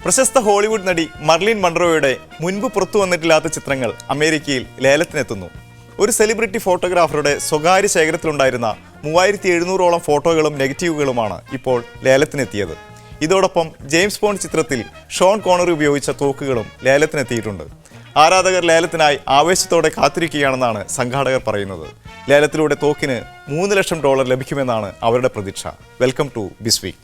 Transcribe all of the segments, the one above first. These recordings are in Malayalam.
പ്രശസ്ത ഹോളിവുഡ് നടി മർലിൻ മൺറോയുടെ മുൻപ് പുറത്തു വന്നിട്ടില്ലാത്ത ചിത്രങ്ങൾ അമേരിക്കയിൽ ലേലത്തിനെത്തുന്നു. ഒരു സെലിബ്രിറ്റി ഫോട്ടോഗ്രാഫറുടെ സ്വകാര്യ ശേഖരത്തിലുണ്ടായിരുന്ന 3700ഓളം ഫോട്ടോകളും നെഗറ്റീവുകളുമാണ് ഇപ്പോൾ ലേലത്തിനെത്തിയത്. ഇതോടൊപ്പം ജെയിംസ് ബോണ്ട് ചിത്രത്തിൽ ഷോൺ കോണറി ഉപയോഗിച്ച തോക്കുകളും ലേലത്തിനെത്തിയിട്ടുണ്ട്. ആരാധകർ ലേലത്തിനായി ആവേശത്തോടെ കാത്തിരിക്കുകയാണെന്നാണ് സംഘാടകർ പറയുന്നത്. ലേലത്തിലൂടെ തോക്കിന് $3 ലക്ഷം ലഭിക്കുമെന്നാണ് അവരുടെ പ്രതീക്ഷ. വെൽക്കം ടു ബിസ്വീക്ക്.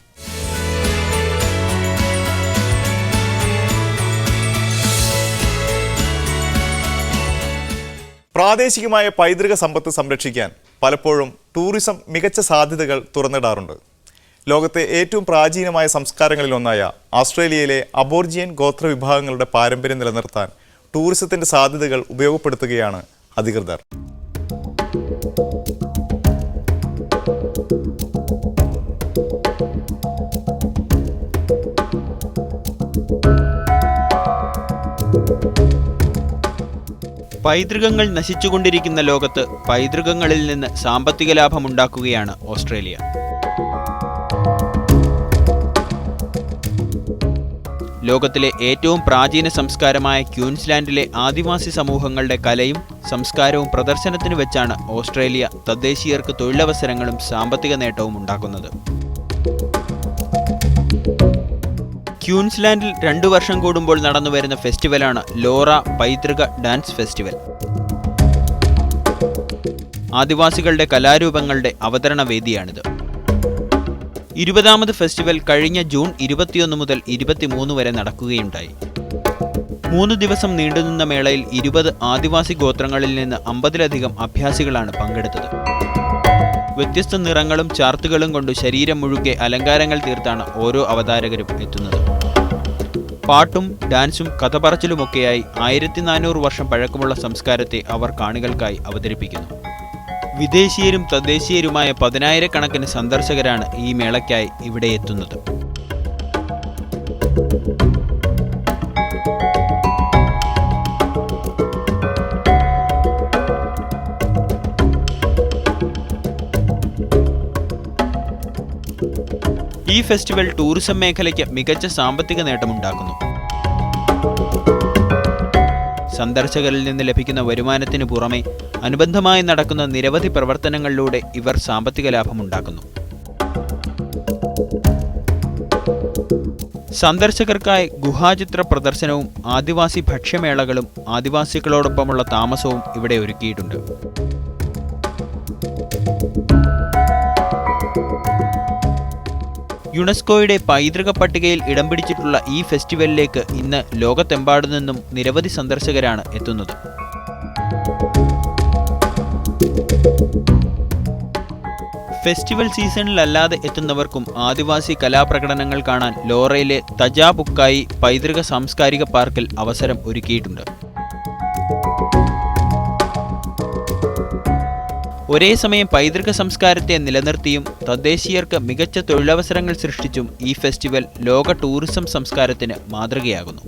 പ്രാദേശികമായ പൈതൃക സമ്പത്ത് സംരക്ഷിക്കാൻ പലപ്പോഴും ടൂറിസം മികച്ച സാധ്യതകൾ തുറന്നിടാറുണ്ട്. ലോകത്തെ ഏറ്റവും പ്രാചീനമായ സംസ്കാരങ്ങളിലൊന്നായ ഓസ്ട്രേലിയയിലെ അബോർജിയൻ ഗോത്ര വിഭാഗങ്ങളുടെ പാരമ്പര്യം നിലനിർത്താൻ ടൂറിസത്തിന്റെ സാധ്യതകൾ ഉപയോഗപ്പെടുത്തുകയാണ് അധികൃതർ. പൈതൃകങ്ങൾ നശിച്ചുകൊണ്ടിരിക്കുന്ന ലോകത്ത് പൈതൃകങ്ങളിൽ നിന്ന് സാമ്പത്തിക ലാഭമുണ്ടാക്കുകയാണ് ഓസ്ട്രേലിയ. ലോകത്തിലെ ഏറ്റവും പ്രാചീന സംസ്കാരമായ ക്യൂൻസ്ലാൻഡിലെ ആദിവാസി സമൂഹങ്ങളുടെ കലയും സംസ്കാരവും പ്രദർശനത്തിന് വെച്ചാണ് ഓസ്ട്രേലിയ തദ്ദേശീയർക്ക് തൊഴിലവസരങ്ങളും സാമ്പത്തിക നേട്ടവും ഉണ്ടാക്കുന്നത്. ക്യൂൻസ്ലാൻഡിൽ 2 വർഷം കൂടുമ്പോൾ നടന്നുവരുന്ന ഫെസ്റ്റിവലാണ് ലോറ പൈതൃക ഡാൻസ് ഫെസ്റ്റിവൽ. ആദിവാസികളുടെ കലാരൂപങ്ങളുടെ അവതരണ വേദിയാണിത്. 20ാമത് ഫെസ്റ്റിവൽ കഴിഞ്ഞ ജൂൺ 21 മുതൽ 23 വരെ നടക്കുകയുണ്ടായി. 3 ദിവസം നീണ്ടുനിന്ന മേളയിൽ 20 ആദിവാസി ഗോത്രങ്ങളിൽ നിന്ന് 50ലധികം അഭ്യാസികളാണ് പങ്കെടുത്തത്. വ്യത്യസ്ത നിറങ്ങളും ചാർത്തുകളും കൊണ്ട് ശരീരം മുഴുക്കെ അലങ്കാരങ്ങൾ തീർത്താണ് ഓരോ അവതാരകരും എത്തുന്നത്. പാട്ടും ഡാൻസും കഥ പറച്ചിലുമൊക്കെയായി 1400 വർഷം പഴക്കമുള്ള സംസ്കാരത്തെ അവർ കാണികൾക്കായി അവതരിപ്പിക്കുന്നു. വിദേശീയരും തദ്ദേശീയരുമായ 10,000കണക്കിന് സന്ദർശകരാണ് ഈ മേളയ്ക്കായി ഇവിടെ എത്തുന്നത്. ഈ ഫെസ്റ്റിവൽ ടൂറിസം മേഖലയ്ക്ക് മികച്ച സാമ്പത്തിക നേട്ടമുണ്ടാക്കുന്നു. സന്ദർശകരിൽ നിന്ന് ലഭിക്കുന്ന വരുമാനത്തിന് പുറമെ അനുബന്ധമായി നടക്കുന്ന നിരവധി പ്രവർത്തനങ്ങളിലൂടെ ഇവർ സാമ്പത്തിക ലാഭമുണ്ടാക്കുന്നു. സന്ദർശകർക്കായി ഗുഹാചിത്ര പ്രദർശനവും ആദിവാസി ഭക്ഷ്യമേളകളും ആദിവാസികളോടൊപ്പമുള്ള താമസവും ഇവിടെ ഒരുക്കിയിട്ടുണ്ട്. യുനെസ്കോയുടെ പൈതൃക പട്ടികയിൽ ഇടം പിടിച്ചിട്ടുള്ള ഈ ഫെസ്റ്റിവലിലേക്ക് ഇന്ന് ലോകത്തെമ്പാടു നിന്നും നിരവധി സന്ദർശകരാണ് എത്തുന്നത്. ഫെസ്റ്റിവൽ സീസണിലല്ലാതെ എത്തുന്നവർക്കും ആദിവാസി കലാപ്രകടനങ്ങൾ കാണാൻ ലോറയിലെ തജാബുക്കായി പൈതൃക സാംസ്കാരിക പാർക്കിൽ അവസരം ഒരുക്കിയിട്ടുണ്ട്. ഒരേ സമയം പൈതൃക സംസ്കാരത്തെ നിലനിർത്തിയും തദ്ദേശീയർക്ക് മികച്ച തൊഴിലവസരങ്ങൾ സൃഷ്ടിച്ചും ഈ ഫെസ്റ്റിവൽ ലോക ടൂറിസം സംസ്കാരത്തിന് മാതൃകയാകുന്നു.